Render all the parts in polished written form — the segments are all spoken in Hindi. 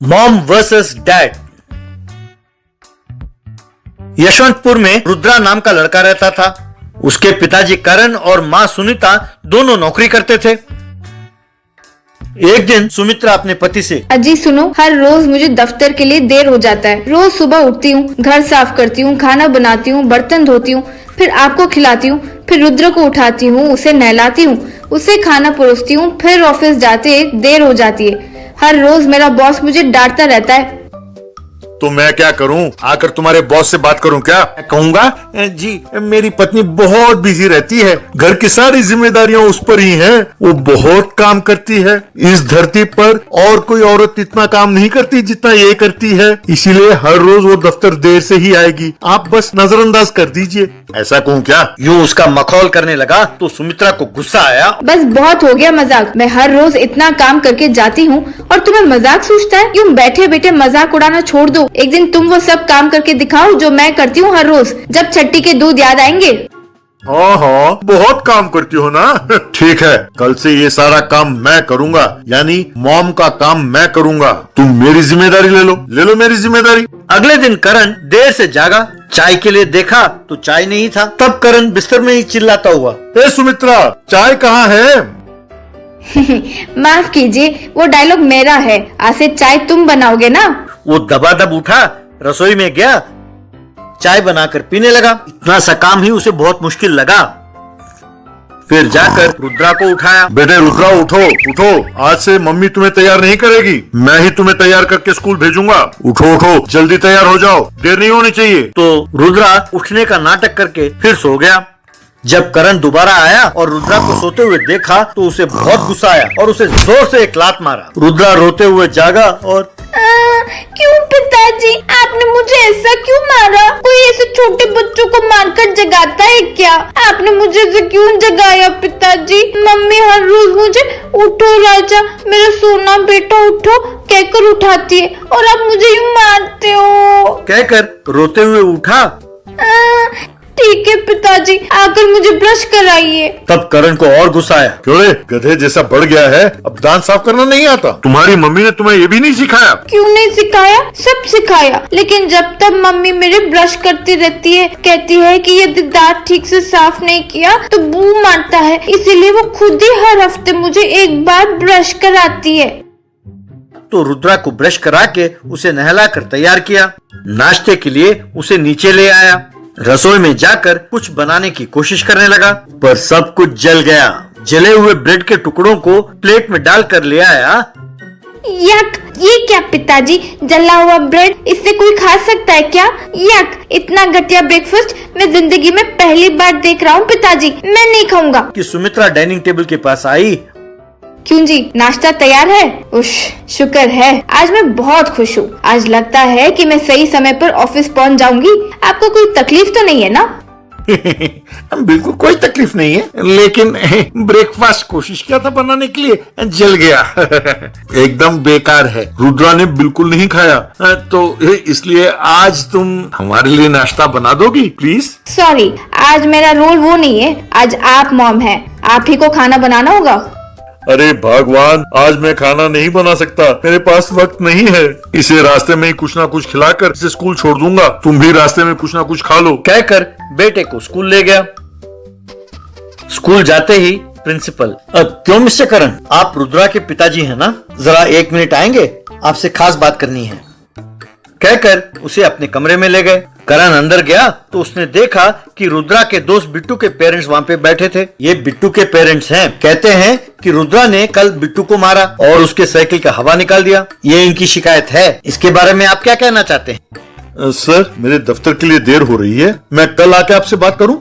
Mom versus dad. यशवंतपुर में रुद्रा नाम का लड़का रहता था। उसके पिताजी करण और मां सुनीता दोनों नौकरी करते थे। एक दिन सुमित्रा अपने पति से, अजी सुनो, हर रोज मुझे दफ्तर के लिए देर हो जाता है। रोज सुबह उठती हूँ, घर साफ करती हूँ, खाना बनाती हूँ, बर्तन धोती हूँ, फिर आपको खिलाती हूँ, फिर रुद्र को उठाती हूँ, उसे नहलाती हूँ, उसे खाना परोसती हूँ, फिर ऑफिस जाते देर हो जाती है। हर रोज मेरा बॉस मुझे डांटता रहता है। तो मैं क्या करूं? आकर तुम्हारे बॉस से बात करूं क्या? मैं कहूंगा, जी मेरी पत्नी बहुत बिजी रहती है, घर की सारी जिम्मेदारियां उस पर ही हैं, वो बहुत काम करती है। इस धरती पर और कोई औरत इतना काम नहीं करती जितना ये करती है, इसीलिए हर रोज वो दफ्तर देर से ही आएगी। आप बस नजरअंदाज कर दीजिए। ऐसा कहूं क्या? यूं उसका मखौल करने लगा तो सुमित्रा को गुस्सा आया। बस बहुत हो गया मजाक। मैं हर रोज इतना काम करके जाती हूँ और तुम्हें मजाक सूझता है? यूं बैठे बैठे मजाक उड़ाना छोड़ दो। एक दिन तुम वो सब काम करके दिखाओ जो मैं करती हूँ हर रोज। जब छट्टी के दूध याद आएंगे। हाँ, बहुत काम करती हो ना। ठीक है, कल से ये सारा काम मैं करूंगा, यानी मॉम का काम मैं करूंगा। तुम मेरी जिम्मेदारी ले लो मेरी जिम्मेदारी। अगले दिन करण देर से जागा। चाय के लिए देखा तो चाय नहीं था। तब करण बिस्तर में ही चिल्लाता हुआ, ए सुमित्रा, चाय कहाँ है? माफ कीजिए, वो डायलॉग मेरा है। आज से चाय तुम बनाओगे ना? वो दबादब उठा, रसोई में गया, चाय बनाकर पीने लगा। इतना सा काम ही उसे बहुत मुश्किल लगा। फिर जाकर रुद्रा को उठाया। बेटे रुद्रा, उठो, आज से मम्मी तुम्हें तैयार नहीं करेगी, मैं ही तुम्हें तैयार करके स्कूल भेजूंगा। उठो, जल्दी तैयार हो जाओ, देर नहीं होनी चाहिए। तो रुद्रा उठने का नाटक करके फिर सो गया। जब करण दोबारा आया और रुद्रा को सोते हुए देखा तो उसे बहुत गुस्सा आया और उसे जोर से एक लात मारा। रुद्रा रोते हुए जागा और क्यों पिताजी, आपने मुझे ऐसा क्यों मारा? कोई ऐसे छोटे बच्चों को मारकर जगाता है क्या? आपने मुझे ऐसे क्यों जगाया पिताजी? मम्मी हर रोज मुझे उठो राजा, मेरा सोना बेटा उठो कहकर उठाती है और आप मुझे यूं मारते हो। कहकर रोते हुए उठा। ठीक है पिताजी, आकर मुझे ब्रश कराइए। तब करण को और गुस्सा आया। क्यों रे, गधे जैसा बढ़ गया है, अब दांत साफ करना नहीं आता? तुम्हारी मम्मी ने तुम्हें ये भी नहीं सिखाया? क्यों नहीं सिखाया? सब सिखाया, लेकिन जब तक मम्मी मेरे ब्रश करती रहती है, कहती है कि यदि दांत ठीक से साफ नहीं किया तो बू मारता है, इसीलिए वो खुद ही हर हफ्ते मुझे एक बार ब्रश कराती है। तो रुद्रा को ब्रश करा के उसे नहलाकर तैयार किया। नाश्ते के लिए उसे नीचे ले आया। रसोई में जाकर कुछ बनाने की कोशिश करने लगा, पर सब कुछ जल गया। जले हुए ब्रेड के टुकड़ों को प्लेट में डालकर ले आया। यक, ये क्या पिताजी, जला हुआ ब्रेड, इससे कोई खा सकता है क्या? यक, इतना घटिया ब्रेकफास्ट मैं जिंदगी में पहली बार देख रहा हूँ पिताजी, मैं नहीं खाऊंगा। कि सुमित्रा डाइनिंग टेबल के पास आई। क्यों जी, नाश्ता तैयार है? उश, शुक्र है, आज मैं बहुत खुश हूँ। आज लगता है कि मैं सही समय पर ऑफिस पहुँच जाऊंगी। आपको कोई तकलीफ तो नहीं है ना? बिल्कुल कोई तकलीफ नहीं है, लेकिन ब्रेकफास्ट कोशिश किया था बनाने के लिए, जल गया। एकदम बेकार है, रुद्रा ने बिल्कुल नहीं खाया, तो इसलिए आज तुम हमारे लिए नाश्ता बना दोगी प्लीज? सॉरी, आज मेरा रोल वो नहीं है। आज आप मॉम हैं, आप ही को खाना बनाना होगा। अरे भगवान, आज मैं खाना नहीं बना सकता, मेरे पास वक्त नहीं है। इसे रास्ते में ही कुछ ना कुछ खिलाकर इसे स्कूल छोड़ दूंगा, तुम भी रास्ते में कुछ ना कुछ खा लो। कहकर बेटे को स्कूल ले गया। स्कूल जाते ही प्रिंसिपल, क्यों मिस्टर करण, आप रुद्रा के पिताजी हैं ना? जरा 1 मिनट आएंगे, आपसे खास बात करनी है। कहकर उसे अपने कमरे में ले गए। करण अंदर गया तो उसने देखा कि रुद्रा के दोस्त बिट्टू के पेरेंट्स वहाँ पे बैठे थे। ये बिट्टू के पेरेंट्स हैं। कहते हैं कि रुद्रा ने कल बिट्टू को मारा और उसके साइकिल का हवा निकाल दिया। ये इनकी शिकायत है। इसके बारे में आप क्या कहना चाहते हैं? सर, मेरे दफ्तर के लिए देर हो रही है, मैं कल आके आपसे बात करूं?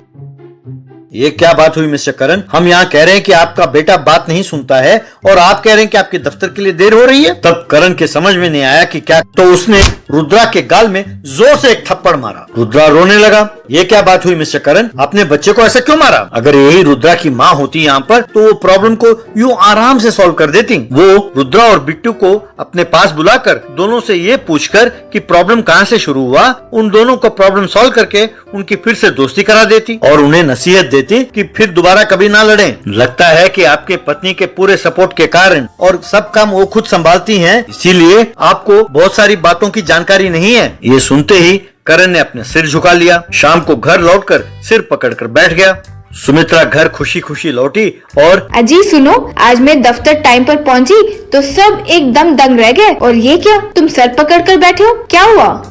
ये क्या बात हुई मिस्टर करण? हम यहाँ कह रहे हैं कि आपका बेटा बात नहीं सुनता है और आप कह रहे हैं कि आपके दफ्तर के लिए देर हो रही है। तब करण के समझ में नहीं आया कि क्या, तो उसने रुद्रा के गाल में जोर से एक थप्पड़ मारा। रुद्रा रोने लगा। ये क्या बात हुई मिस्टर करण, आपने बच्चे को ऐसा क्यों मारा? अगर यही रुद्रा की माँ होती यहाँ पर तो वो प्रॉब्लम को यूं आराम से सॉल्व कर देती। वो रुद्रा और बिट्टू को अपने पास बुलाकर दोनों से ये पूछकर कि प्रॉब्लम कहाँ से शुरू हुआ, उन दोनों को प्रॉब्लम सॉल्व करके उनकी फिर से दोस्ती करा देती और उन्हें नसीहत देती कि फिर दोबारा कभी ना लड़ें। लगता है कि आपके पत्नी के पूरे सपोर्ट के कारण और सब काम वो खुद संभालती हैं, इसीलिए आपको बहुत सारी बातों की जानकारी नहीं है। ये सुनते ही करण ने अपने सिर झुका लिया। शाम को घर लौटकर सिर पकड़कर बैठ गया। सुमित्रा घर खुशी खुशी लौटी और अजी सुनो, आज मैं दफ्तर टाइम पर पहुंची तो सब एकदम दंग रह गए। और ये क्या, तुम सर पकड़ कर बैठे हो, क्या हुआ?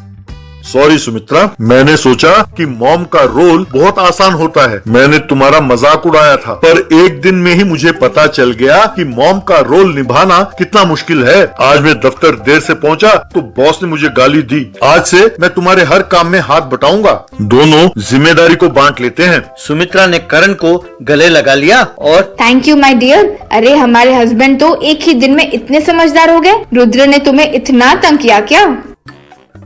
सॉरी सुमित्रा, मैंने सोचा कि मॉम का रोल बहुत आसान होता है। मैंने तुम्हारा मजाक उड़ाया था, पर एक दिन में ही मुझे पता चल गया कि मॉम का रोल निभाना कितना मुश्किल है। आज मैं दफ्तर देर से पहुंचा तो बॉस ने मुझे गाली दी। आज से मैं तुम्हारे हर काम में हाथ बटाऊंगा। दोनों जिम्मेदारी को बांट लेते हैं। सुमित्रा ने करण को गले लगा लिया और थैंक यू माय डियर। अरे हमारे हस्बैंड तो एक ही दिन में इतने समझदार हो गए। रुद्र ने तुम्हें इतना तंग किया क्या?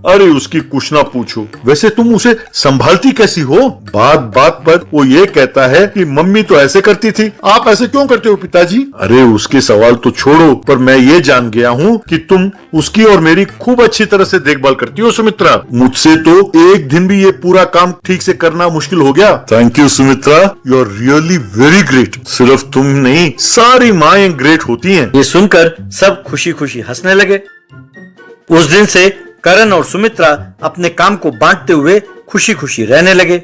अरे उसकी कुछ ना पूछो। वैसे तुम उसे संभालती कैसी हो? बात बात पर वो ये कहता है कि मम्मी तो ऐसे करती थी, आप ऐसे क्यों करते हो पिताजी? अरे उसके सवाल तो छोड़ो, पर मैं ये जान गया हूँ कि तुम उसकी और मेरी खूब अच्छी तरह से देखभाल करती हो सुमित्रा। मुझसे तो एक दिन भी ये पूरा काम ठीक से करना मुश्किल हो गया। Thank you Sumitra, you are really very great. सिर्फ तुम नहीं, सारी माएं ग्रेट होती हैं। ये सुनकर सब खुशी खुशी हंसने लगे। उस दिन से करण और सुमित्रा अपने काम को बांटते हुए खुशी खुशी रहने लगे।